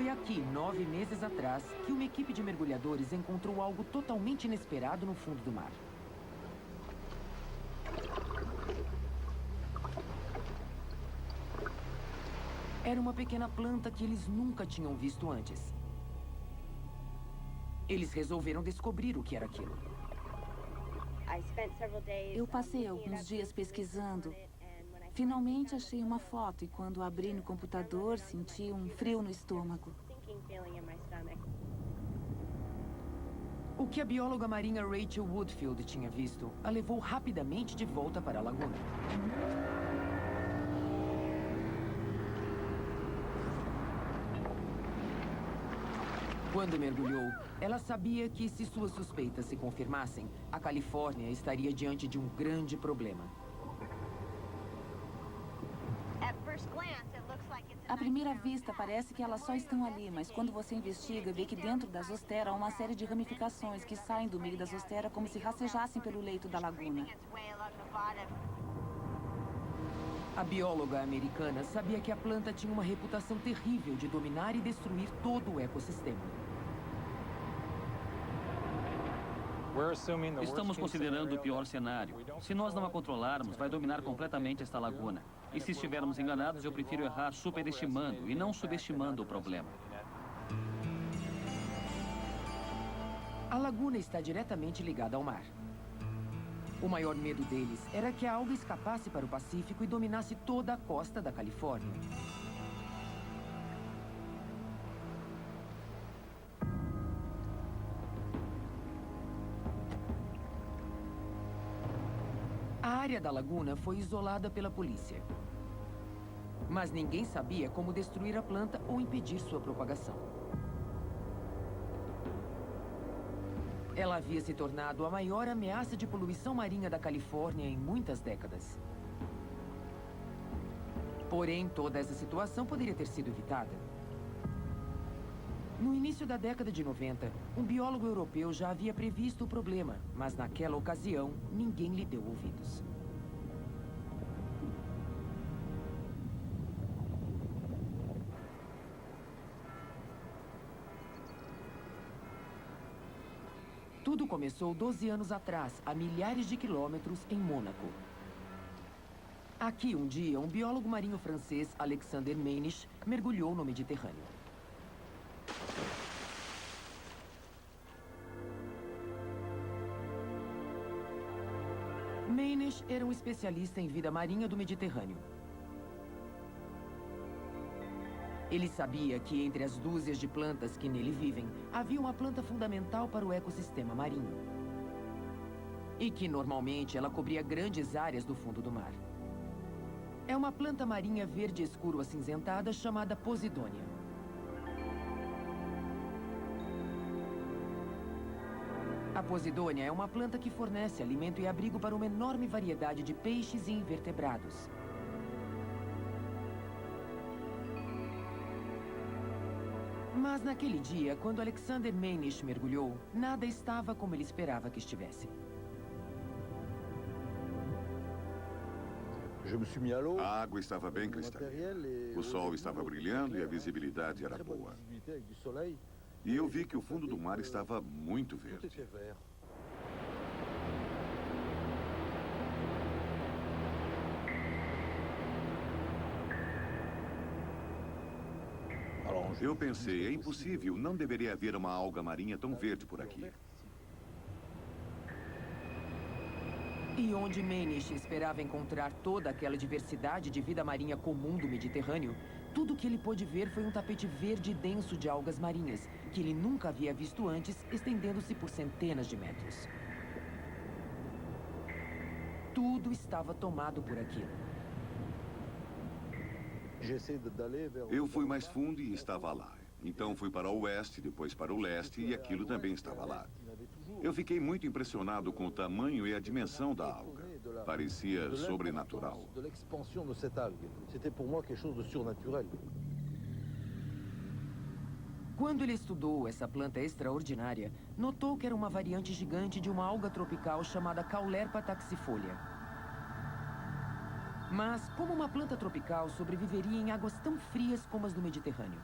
Foi aqui, 9 meses atrás, que uma equipe de mergulhadores encontrou algo totalmente inesperado no fundo do mar. Era uma pequena planta que eles nunca tinham visto antes. Eles resolveram descobrir o que era aquilo. Eu passei alguns dias pesquisando. Finalmente achei uma foto e quando abri no computador, senti um frio no estômago. O que a bióloga marinha Rachel Woodfield tinha visto a levou rapidamente de volta para a laguna. Quando mergulhou, ela sabia que se suas suspeitas se confirmassem, a Califórnia estaria diante de um grande problema. À primeira vista, parece que elas só estão ali, mas quando você investiga, vê que dentro da zostera há uma série de ramificações que saem do meio da zostera como se rastejassem pelo leito da laguna. A bióloga americana sabia que a planta tinha uma reputação terrível de dominar e destruir todo o ecossistema. Estamos considerando o pior cenário. Se nós não a controlarmos, vai dominar completamente esta laguna. E se estivermos enganados, eu prefiro errar superestimando e não subestimando o problema. A laguna está diretamente ligada ao mar. O maior medo deles era que a alga escapasse para o Pacífico e dominasse toda a costa da Califórnia. A área da laguna foi isolada pela polícia. Mas ninguém sabia como destruir a planta ou impedir sua propagação. Ela havia se tornado a maior ameaça de poluição marinha da Califórnia em muitas décadas. Porém, toda essa situação poderia ter sido evitada. No início da década de 90, um biólogo europeu já havia previsto o problema, mas naquela ocasião, ninguém lhe deu ouvidos. Tudo começou 12 anos atrás, a milhares de quilômetros, em Mônaco. Aqui, um dia, um biólogo marinho francês, Alexander Meynisch, mergulhou no Mediterrâneo. Meynisch era um especialista em vida marinha do Mediterrâneo. Ele sabia que entre as dúzias de plantas que nele vivem, havia uma planta fundamental para o ecossistema marinho. E que, normalmente, ela cobria grandes áreas do fundo do mar. É uma planta marinha verde escuro acinzentada chamada Posidônia. A Posidônia é uma planta que fornece alimento e abrigo para uma enorme variedade de peixes e invertebrados. Mas naquele dia, quando Alexander Meynisch mergulhou, nada estava como ele esperava que estivesse. A água estava bem cristalina. O sol estava brilhando e a visibilidade era boa. E eu vi que o fundo do mar estava muito verde. Eu pensei, é impossível, não deveria haver uma alga marinha tão verde por aqui. E onde Meynisch esperava encontrar toda aquela diversidade de vida marinha comum do Mediterrâneo, tudo que ele pôde ver foi um tapete verde denso de algas marinhas, que ele nunca havia visto antes, estendendo-se por centenas de metros. Tudo estava tomado por aquilo. Eu fui mais fundo e estava lá. Então fui para o oeste, depois para o leste e aquilo também estava lá. Eu fiquei muito impressionado com o tamanho e a dimensão da alga. Parecia sobrenatural. Quando ele estudou essa planta extraordinária, notou que era uma variante gigante de uma alga tropical chamada Caulerpa taxifolia. Mas como uma planta tropical sobreviveria em águas tão frias como as do Mediterrâneo?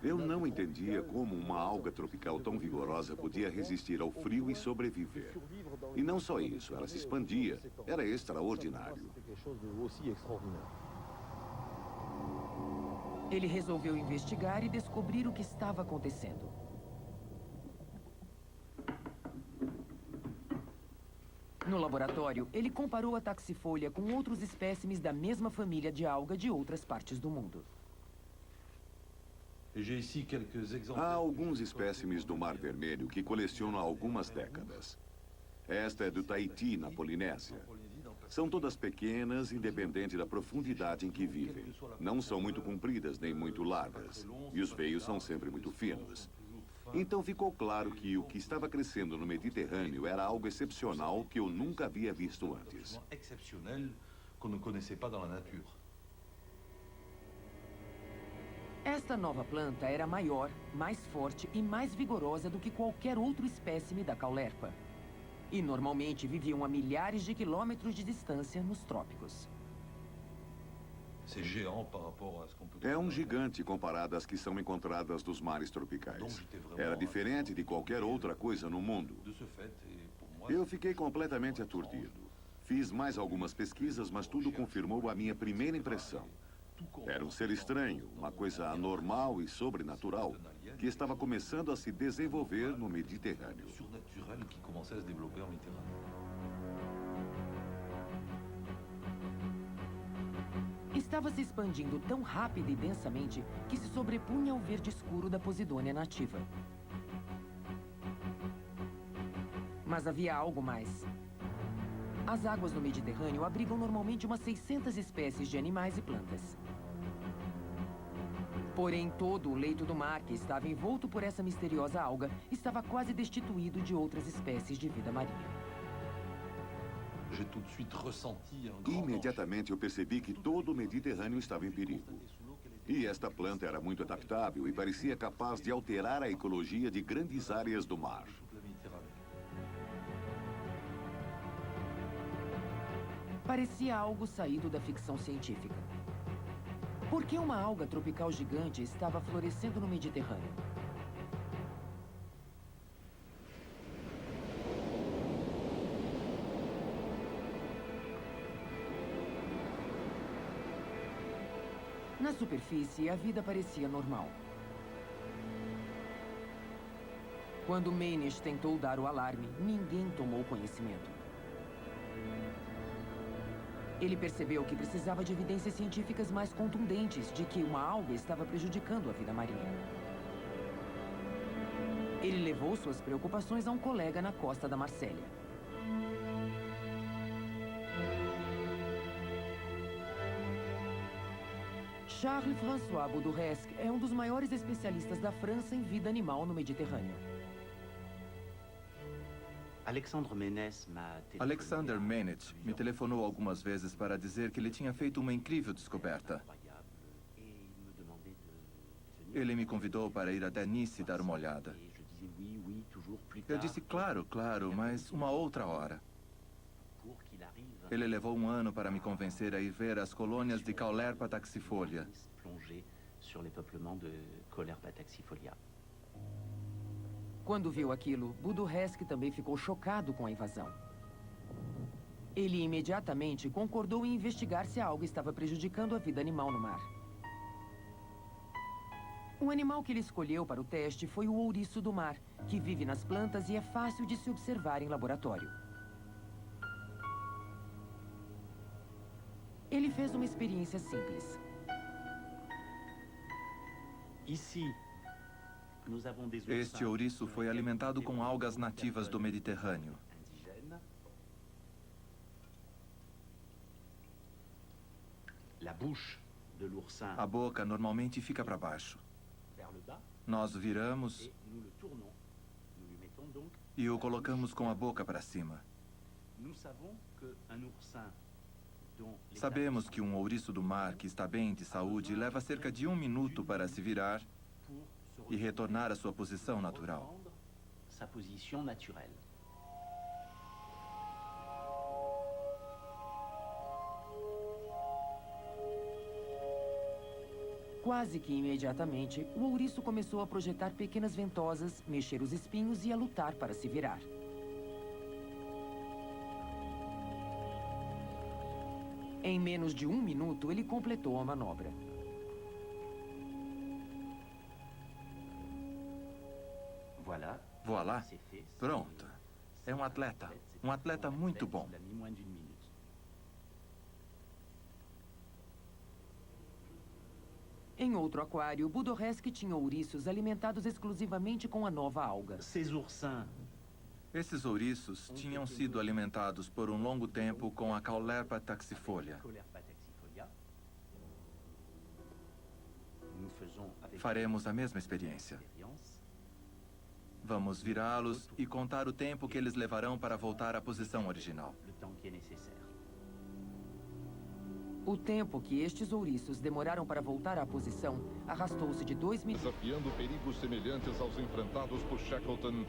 Eu não entendia como uma alga tropical tão vigorosa podia resistir ao frio e sobreviver. E não só isso, ela se expandia. Era extraordinário. Ele resolveu investigar e descobrir o que estava acontecendo. No laboratório, ele comparou a taxifolha com outros espécimes da mesma família de alga de outras partes do mundo. Há alguns espécimes do Mar Vermelho que coleciono há algumas décadas. Esta é do Tahiti, na Polinésia. São todas pequenas, independente da profundidade em que vivem. Não são muito compridas nem muito largas. E os veios são sempre muito finos. Então ficou claro que o que estava crescendo no Mediterrâneo era algo excepcional que eu nunca havia visto antes. Esta nova planta era maior, mais forte e mais vigorosa do que qualquer outro espécime da caulerpa. E normalmente viviam a milhares de quilômetros de distância nos trópicos. É um gigante comparado às que são encontradas nos mares tropicais. Era diferente de qualquer outra coisa no mundo. Eu fiquei completamente aturdido. Fiz mais algumas pesquisas, mas tudo confirmou a minha primeira impressão. Era um ser estranho, uma coisa anormal e sobrenatural, que estava começando a se desenvolver no Mediterrâneo. Estava se expandindo tão rápida e densamente que se sobrepunha ao verde escuro da Posidônia nativa. Mas havia algo mais. As águas do Mediterrâneo abrigam normalmente umas 600 espécies de animais e plantas. Porém, todo o leito do mar que estava envolto por essa misteriosa alga estava quase destituído de outras espécies de vida marinha. Imediatamente eu percebi que todo o Mediterrâneo estava em perigo. E esta planta era muito adaptável e parecia capaz de alterar a ecologia de grandes áreas do mar. Parecia algo saído da ficção científica. Por que uma alga tropical gigante estava florescendo no Mediterrâneo? Na superfície, a vida parecia normal. Quando Manish tentou dar o alarme, ninguém tomou conhecimento. Ele percebeu que precisava de evidências científicas mais contundentes de que uma alga estava prejudicando a vida marinha. Ele levou suas preocupações a um colega na costa da Marsella. Charles-François Baudouresque é um dos maiores especialistas da França em vida animal no Mediterrâneo. Alexander Menech me telefonou algumas vezes para dizer que ele tinha feito uma incrível descoberta. Ele me convidou para ir até Nice dar uma olhada. Eu disse, claro, claro, mas uma outra hora. Ele levou um ano para me convencer a ir ver as colônias de Caulerpa taxifolia. Quando viu aquilo, Baudouresque também ficou chocado com a invasão. Ele imediatamente concordou em investigar se a alga estava prejudicando a vida animal no mar. O animal que ele escolheu para o teste foi o ouriço do mar, que vive nas plantas e é fácil de se observar em laboratório. Ele fez uma experiência simples. Este ouriço foi alimentado com algas nativas do Mediterrâneo. A boca normalmente fica para baixo. Nós viramos e o colocamos com a boca para cima. Sabemos que um ouriço do mar que está bem de saúde leva cerca de 1 minuto para se virar e retornar à sua posição natural. Quase que imediatamente, o ouriço começou a projetar pequenas ventosas, mexer os espinhos e a lutar para se virar. Em menos de 1 minuto, ele completou a manobra. Voilá. Pronto. É um atleta. Um atleta muito bom. Em outro aquário, Budoresk tinha ouriços alimentados exclusivamente com a nova alga. Esses ouriços tinham sido alimentados por um longo tempo com a Caulerpa taxifolia. Faremos a mesma experiência. Vamos virá-los e contar o tempo que eles levarão para voltar à posição original. O tempo que estes ouriços demoraram para voltar à posição arrastou-se de 2 minutos. Desafiando perigos semelhantes aos enfrentados por Shackleton,